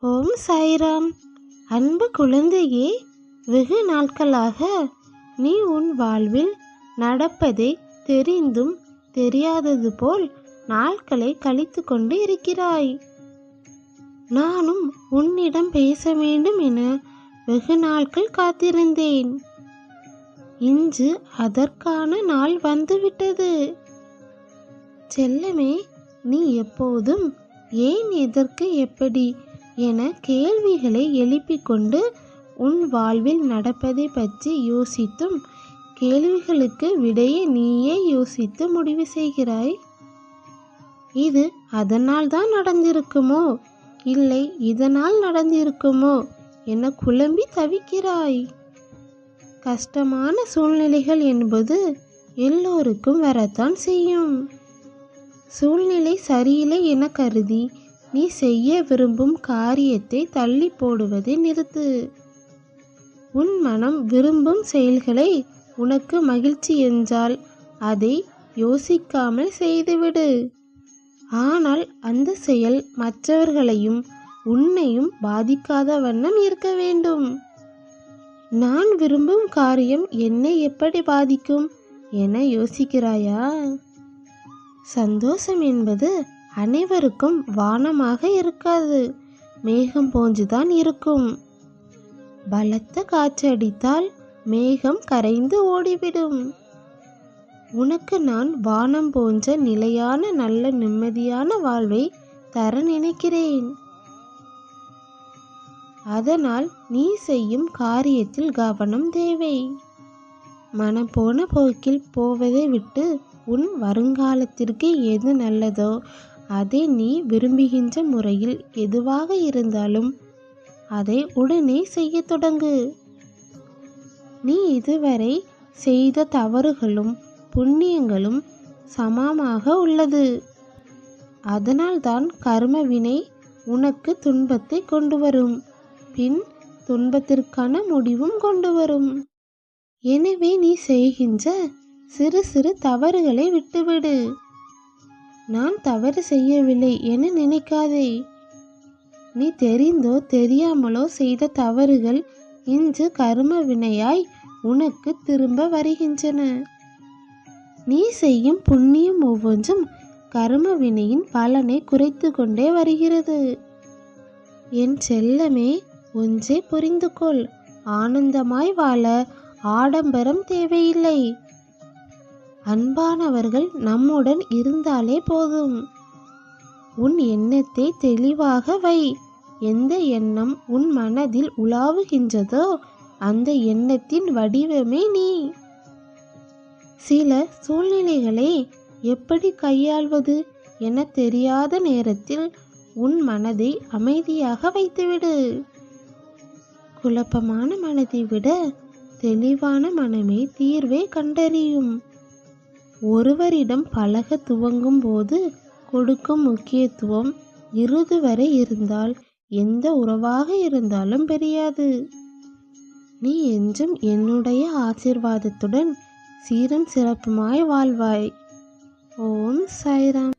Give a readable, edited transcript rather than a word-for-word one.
ஓம் சாய்ராம். அன்பு குழந்தையே, வெகு நாட்களாக நீ உன் வாழ்வில் நடப்பதை தெரிந்தும் தெரியாதது போல் நாட்களை கழித்து கொண்டு இருக்கிறாய். நானும் உன்னிடம் பேச வேண்டும் என வெகு நாட்கள் காத்திருந்தேன். இன்று அதற்கான நாள் வந்துவிட்டது. செல்லமே, நீ எப்போதும் ஏன், எதற்கு, எப்படி என கேள்விகளை எழுப்பிக் கொண்டு உன் வாழ்வில் நடப்பதை பற்றி யோசித்தும் கேள்விகளுக்கு விடையை நீயே யோசித்து முடிவு செய்கிறாய். இது அதனால் தான் நடந்திருக்குமோ, இல்லை இதனால் நடந்திருக்குமோ என குழம்பி தவிக்கிறாய். கஷ்டமான சூழ்நிலைகள் என்பது எல்லோருக்கும் வரத்தான் செய்யும். சூழ்நிலை சரியில்லை என கருதி நீ செய்ய விரும்பும் காரியத்தை தள்ளி போடுவதை நிறுத்து. உன் மனம் விரும்பும் செயல்களை உனக்கு மகிழ்ச்சி என்றால் அதை யோசிக்காமல் செய்துவிடு. ஆனால் அந்த செயல் மற்றவர்களையும் உன்னையும் பாதிக்காத வண்ணம் இருக்க வேண்டும். நான் விரும்பும் காரியம் என்னை எப்படி பாதிக்கும் என யோசிக்கிறாயா? சந்தோஷம் என்பது அனைவருக்கும் வானமாக இருக்காது, மேகம் போன்றுதான் இருக்கும். பலத்த காற்று அடித்தால் மேகம் கரைந்து ஓடிவிடும். உனக்கு நான் வானம் போன்ற நிலையான நல்ல நிம்மதியான வாழ்வை தர நினைக்கிறேன். அதனால் நீ செய்யும் காரியத்தில் கவனம் தேவை. மனம் போன போக்கில் போவதை விட்டு உன் வருங்காலத்திற்கு எது நல்லதோ அதை நீ விரும்புகின்ற முறையில் எதுவாக இருந்தாலும் அதை உடனே செய்ய தொடங்கு. நீ இதுவரை செய்த தவறுகளும் புண்ணியங்களும் சமமாக உள்ளது. அதனால்தான் கர்ம வினை உனக்கு துன்பத்தை கொண்டு வரும், பின் துன்பத்திற்கான முடிவும் கொண்டு வரும். எனவே நீ செய்கின்ற சிறு சிறு தவறுகளை விட்டுவிடு. நான் தவறு செய்யவில்லை என நினைக்காதே. நீ தெரிந்தோ தெரியாமலோ செய்த தவறுகள் இன்று கர்ம வினையாய் உனக்கு திரும்ப வருகின்றன. நீ செய்யும் புண்ணியம் ஒவ்வொன்றும் கர்ம வினையின் பலனை குறைத்து கொண்டே வருகிறது. என் செல்லமே, ஒன்றை புரிந்து கொள். ஆனந்தமாய் வாழ ஆடம்பரம் தேவையில்லை. அன்பானவர்கள் நம்முடன் இருந்தாலே போதும். உன் எண்ணத்தை தெளிவாக வை. எந்த எண்ணம் உன் மனதில் உலாவுகின்றதோ அந்த எண்ணத்தின் வடிவமே நீ. சில சூழ்நிலைகளை எப்படி கையாள்வது என தெரியாத நேரத்தில் உன் மனதை அமைதியாக வைத்துவிடு. குழப்பமான மனதை விட தெளிவான மனமே தீர்வை கண்டறியும். ஒருவரிடம் பழக துவங்கும் போது கொடுக்கும் முக்கியத்துவம் இறுதி வரை இருந்தால் எந்த உறவாக இருந்தாலும் பெரியாது. நீ என்றும் என்னுடைய ஆசீர்வாதத்துடன் சீரும் சிறப்புமாய் வாழ்வாய். ஓம் சாய்ராம்.